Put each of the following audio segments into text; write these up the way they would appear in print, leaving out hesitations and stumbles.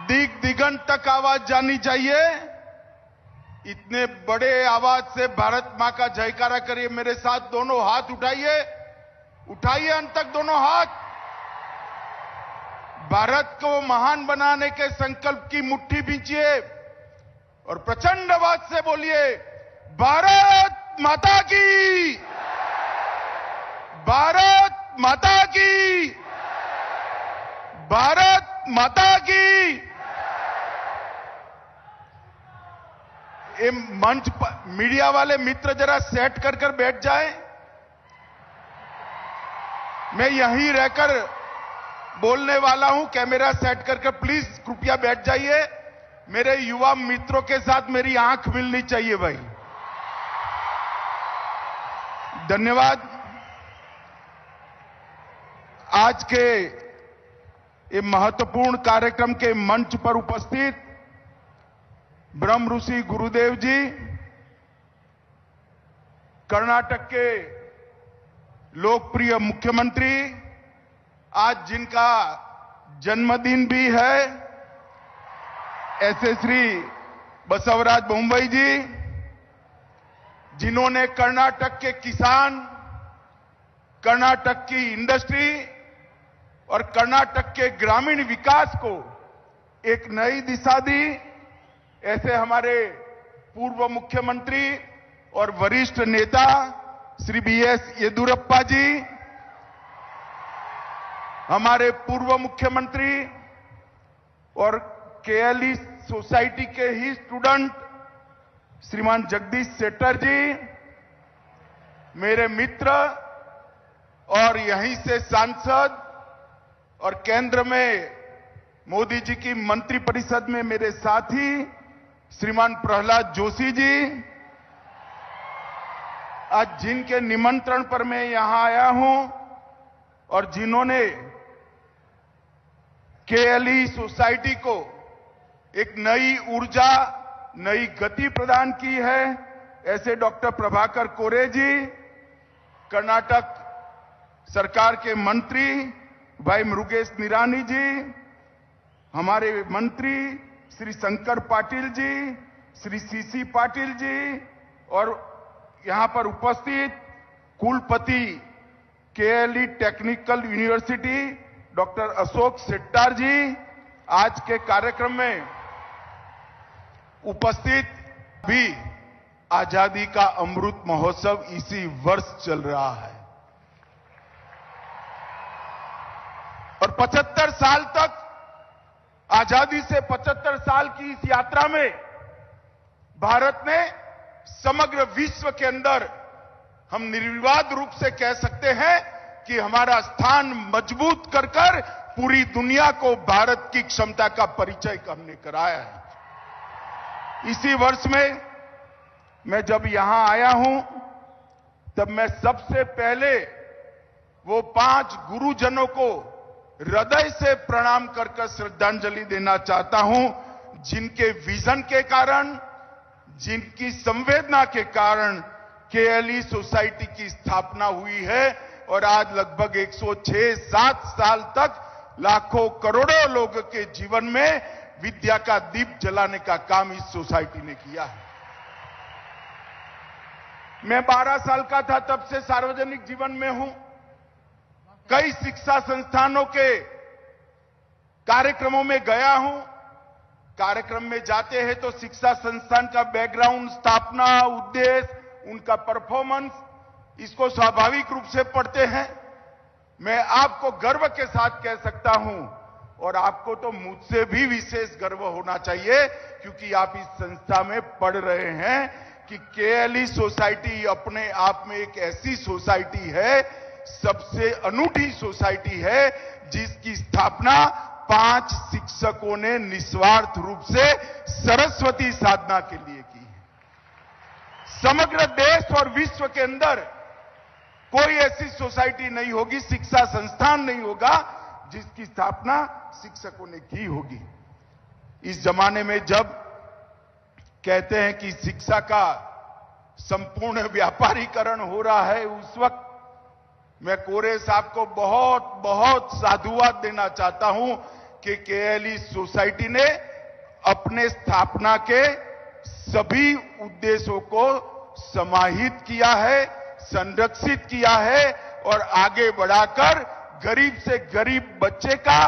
दिग दिगंत तक आवाज जानी चाहिए। इतने बड़े आवाज से भारत मां का जयकारा करिए। मेरे साथ दोनों हाथ उठाइए, उठाइए अंत तक दोनों हाथ। भारत को महान बनाने के संकल्प की मुट्ठी भींचिए और प्रचंड आवाज से बोलिए, भारत माता की, भारत माता की, भारत माता की। ये मंच पर मीडिया वाले मित्र जरा सेट कर बैठ जाएं। मैं यहीं रहकर बोलने वाला हूं, कैमरा सेट कर प्लीज कृपया बैठ जाइए। मेरे युवा मित्रों के साथ मेरी आंख मिलनी चाहिए भाई। धन्यवाद। आज के ये महत्वपूर्ण कार्यक्रम के मंच पर उपस्थित ब्रह्म ऋषि गुरुदेव जी, कर्नाटक के लोकप्रिय मुख्यमंत्री, आज जिनका जन्मदिन भी है, ऐसे श्री बसवराज बोम्मई जी, जिन्होंने कर्नाटक के किसान, कर्नाटक की इंडस्ट्री और कर्नाटक के ग्रामीण विकास को एक नई दिशा दी। ऐसे हमारे पूर्व मुख्यमंत्री और वरिष्ठ नेता श्री बीएस येदियुरप्पा जी, हमारे पूर्व मुख्यमंत्री और केएलई सोसाइटी के ही स्टूडेंट श्रीमान जगदीश शेट्टर जी, मेरे मित्र और यहीं से सांसद और केंद्र में मोदी जी की मंत्रिपरिषद में मेरे साथी श्रीमान प्रहलाद जोशी जी, आज जिनके निमंत्रण पर मैं यहां आया हूं और जिन्होंने केएलई सोसाइटी को एक नई ऊर्जा, नई गति प्रदान की है, ऐसे डॉक्टर प्रभाकर कोरे जी, कर्नाटक सरकार के मंत्री भाई मुरुगेश निरानी जी, हमारे मंत्री श्री शंकर पाटिल जी, श्री सीसी पाटिल जी और यहां पर उपस्थित कुलपति KLE technical university doctor Ashok Shettar ji, आज के कार्यक्रम में उपस्थित भी। आजादी का अमृत महोत्सव इसी वर्ष चल रहा है और 75 साल तक, आजादी से 75 साल की इस यात्रा में भारत ने समग्र विश्व के अंदर, हम निर्विवाद रूप से कह सकते हैं कि हमारा स्थान मजबूत कर पूरी दुनिया को भारत की क्षमता का परिचय हमने कराया है। इसी वर्ष में मैं जब यहां आया हूं, तब मैं सबसे पहले वो 5 गुरुजनों को हृदय से प्रणाम कर श्रद्धांजलि देना चाहता हूं, जिनके विजन के कारण, जिनकी संवेदना के कारण केएलई सोसाइटी की स्थापना हुई है और आज लगभग 106-107 साल तक लाखों करोड़ों लोगों के जीवन में विद्या का दीप जलाने का काम इस सोसाइटी ने किया है। मैं 12 साल का था तब से सार्वजनिक जीवन में हूं। कई शिक्षा संस्थानों के कार्यक्रमों में गया हूं। कार्यक्रम में जाते हैं तो शिक्षा संस्थान का बैकग्राउंड, स्थापना, उद्देश्य, उनका परफॉर्मेंस, इसको स्वाभाविक रूप से पढ़ते हैं। मैं आपको गर्व के साथ कह सकता हूं और आपको तो मुझसे भी विशेष गर्व होना चाहिए, क्योंकि आप इस संस्था में पढ़ रहे हैं कि केएलई सोसाइटी अपने आप में एक ऐसी सोसाइटी है, सबसे अनूठी सोसाइटी है, जिसकी स्थापना 5 शिक्षकों ने निस्वार्थ रूप से सरस्वती साधना के लिए की है। समग्र देश और विश्व के अंदर कोई ऐसी सोसाइटी नहीं होगी, शिक्षा संस्थान नहीं होगा, जिसकी स्थापना शिक्षकों ने की होगी। इस जमाने में जब कहते हैं कि शिक्षा का संपूर्ण व्यापारीकरण हो रहा है, उस वक्त मैं कोरे साहब को बहुत बहुत साधुवाद देना चाहता हूं कि केएलई सोसाइटी ने अपने स्थापना के सभी उद्देश्यों को समाहित किया है, संरक्षित किया है और आगे बढ़ाकर गरीब से गरीब बच्चे का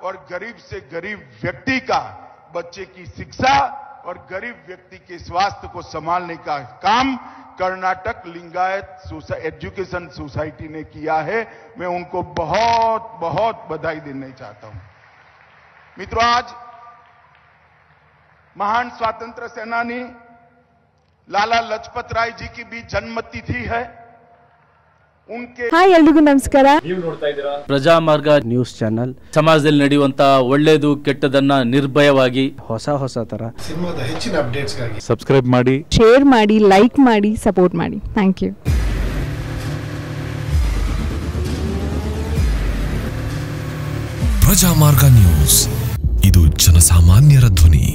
और गरीब से गरीब व्यक्ति का, बच्चे की शिक्षा और गरीब व्यक्ति के स्वास्थ्य को संभालने का काम कर्नाटक लिंगायत एजुकेशन सोसाइटी ने किया है। मैं उनको बहुत बहुत बधाई देना चाहता हूं। मित्रों, आज महान स्वतंत्र सेनानी लाला लजपत राय जी की भी जन्मतिथि है। उनके ಹಾಯ್ ಎಲ್ರಿಗೂ ನಮಸ್ಕಾರ. ನೀವು ನೋಡ್ತಾ ಇದ್ದೀರಾ ಪ್ರಜಾಮಾರ್ಗ ನ್ಯೂಸ್ ಚಾನೆಲ್. ಸಮಾಜದಲ್ಲಿ ನಡೆಯುವಂತ ಒಳ್ಳೆಯದು ಕೆಟ್ಟದನ್ನ ನಿರ್ಭಯವಾಗಿ ಹೊಸ ತರ ಸಿನಿಮಾದ ಹೆಚ್ಚಿನ ಅಪ್ಡೇಟ್ಸ್ಗಾಗಿ ಸಬ್ಸ್ಕ್ರೈಬ್ ಮಾಡಿ, ಶೇರ್ ಮಾಡಿ, ಲೈಕ್ ಮಾಡಿ, ಸಪೋರ್ಟ್ ಮಾಡಿ. Thank you. ಪ್ರಜಾಮಾರ್ಗ ನ್ಯೂಸ್, ಇದು ಜನಸಾಮಾನ್ಯರ ಧ್ವನಿ.